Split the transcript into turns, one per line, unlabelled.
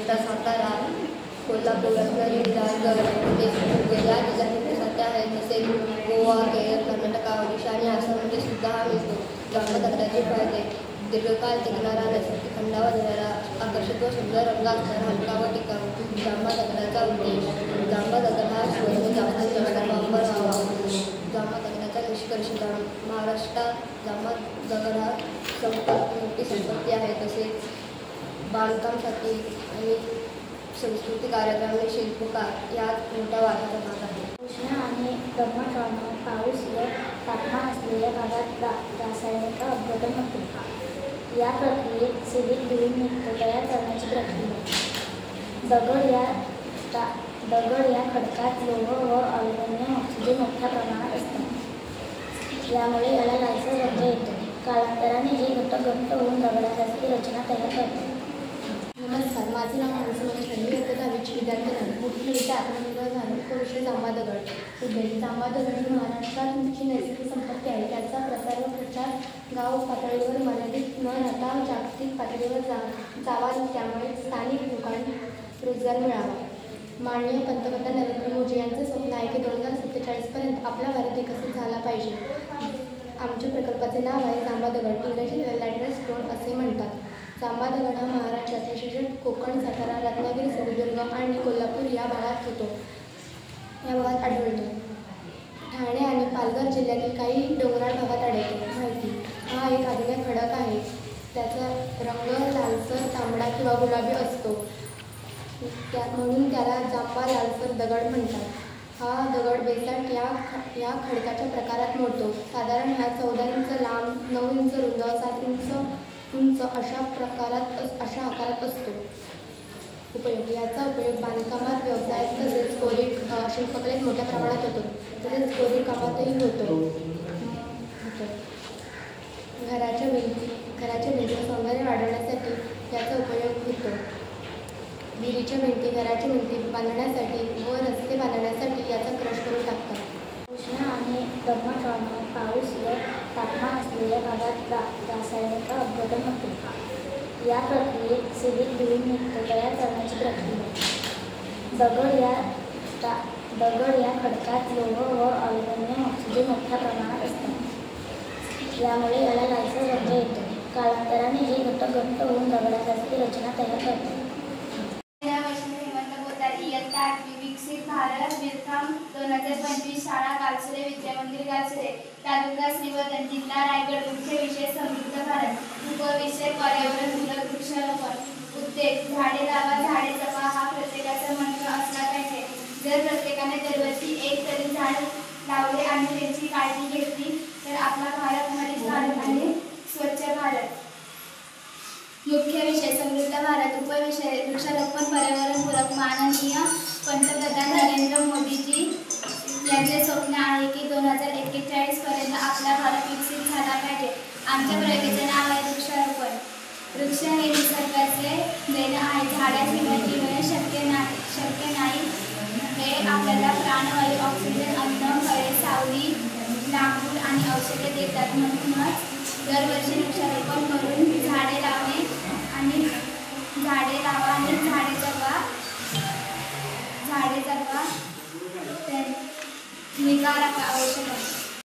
महाराष्ट्र, सातारा, कोल्हापूर, रत्नागिरी, रायगड या जिल्ह्यातील सध्या आहेत. तसेच गोवा, केरळ, कर्नाटक, ओडिशा आणि आसाममध्ये सुद्धा हा मिळतो. जांभा दगडाचे फायदे: दीर्घकाळ टिकणारा, नैसर्गिक थंडावा देणारा, आकर्षक व सुंदर रंग असणारा, हलका व टिकाऊ. जांभा दगडाचा उद्देश: जांभा दगड हा शोधून जास्तीत जास्त वापर व्हावा. जांभा दगडाचा निष्कर्ष: महाराष्ट्रात जांभा दगड हा सर्वात मोठी संपत्ती आहे. तसेच बांधकामासाठी आणि सांस्कृतिक कार्यक्रम आणि शिल्पकार यात मोठा वाटाचा भाग आहे.
उष्ण आणि दमट हवामान, पाऊस व तापमान असलेल्या भागात रासायनिक अपघटन होते. या प्रक्रियेत सिव्हिल भिन्न तयार करण्याची प्रक्रिया. दगड या खडकात लोह व अल्युमिनियम ऑक्सिजन मोठ्या प्रमाणात असतात. यामुळे याला लायसर रंग येतो. कालांतराने हे घटक घट्ट होऊन दगडासारखी रचना तयार करतात.
नमस्कार, माझे नाव मानसी. मी इयत्ता 10वीची विद्यार्थी आहे. मुख्यरित्या आत्मनिर्भर झालो विषय जांभा दगड. उद्देश: जांभा दगड ही महाराष्ट्राची नैसर्गिक संपत्ती आहे. त्याचा प्रसार व प्रचार गाव पातळीवर मर्यादित न राहता जागतिक पातळीवर जावा. त्यामुळे स्थानिक लोकांना रोजगार मिळावा. माननीय पंतप्रधान नरेंद्र मोदी यांचे स्वप्न आहे की 2047पर्यंत आपला भारत विकसित झाला पाहिजे. आमच्या प्रकल्पाचे नाव आहे जांभा दगड. इंग्रजीत लॅटरल स्टोन असे म्हणतात. जांभा दगड हा महाराष्ट्रात विशेषतः कोकण, सातारा, रत्नागिरी, सिंधुदुर्ग आणि कोल्हापूर या भागात आढळतो. ठाणे आणि पालघर जिल्ह्यातील काही डोंगराळ भागात आढळतो. माहिती: हा एक आधुनिक खडक आहे. त्याचा रंग लालसर, तांबडा किंवा गुलाबी असतो. म्हणून त्याला जांभा लालसर दगड म्हणतात. हा दगड बेसाल्ट या खडकाच्या प्रकारात मोडतो. साधारण हा 14 इंच लांब, 9 इंच रुंद, 7 इंच उंच अशा आकारात असतो. उपयोग: याचा उपयोग बांधकामात, व्यवसायात तसेच कोरीव शिल्पकलेत मोठ्या प्रमाणात होतो. तसेच कोरीव कामातही होतो. घराच्या भिंतीचे सौंदर्य वाढवण्यासाठी याचा उपयोग होतो. विहिरीच्या भिंती, घराच्या भिंती बांधण्यासाठी व रस्ते बांधण्यासाठी याचा क्रश करून टाकतात.
उष्ण आणि दमट हवामान, पाऊस व तापमान असलेल्या भागात रासायनिक अपघटन होते. या प्रक्रियेत सिव्हिल भिन्न तयार करण्याची प्रक्रिया. दगड या खडकात लोह व अल्युमिनियम ऑक्सिजन मोठ्या प्रमाणात असतात. यामुळे याला लायसर रंग येतो. कालांतराने हे घटक घट्ट होऊन दगडासारखी रचना तयार करतात.
इयत्ता 8वी. विकसित भारत विरथाम 2025 शाळा गालसरे विद्यामंदिर गालसरे, तालुका श्रीवर्धन, जिल्हा रायगड. मुख्य विषय समृद्ध भारत. उपविषय पर्यावरण पूरक वृक्षारोपण. उद्देश: झाडे लावा, झाडे जपा हा प्रत्येकाचा मंत्र असला पाहिजे. जर प्रत्येकाने दरवर्षी एक तरी झाड लावले आणि त्याची काळजी घेतली तर आपला भारत हरित भारत आणि स्वच्छ भारत. मुख्य विषय समृद्ध भारत. उपविषय वृक्षारोपण पर्यावरण पूरक. माननीय पंतप्रधान नरेंद्र मोदीजी यांचे स्वप्न आहे की 2041 पर्यंत आपला भारत विकसित झाला पाहिजे. आमच्या प्रयोगाचे नाव आहे वृक्षारोपण. वृक्ष हे निसर्गाचे देणं आहे. झाडाशिवाय जीवन शक्य नाही. हे आपल्याला प्राणवायू, ऑक्सिजन, अन्न, फळे, सावली, लाकूड आणि औषधे देतात. म्हणूनच दरवर्षी वृक्षारोपण करून झाडे लावा आणि झाडे जगवा. निगा राखा आवश्यक आहे.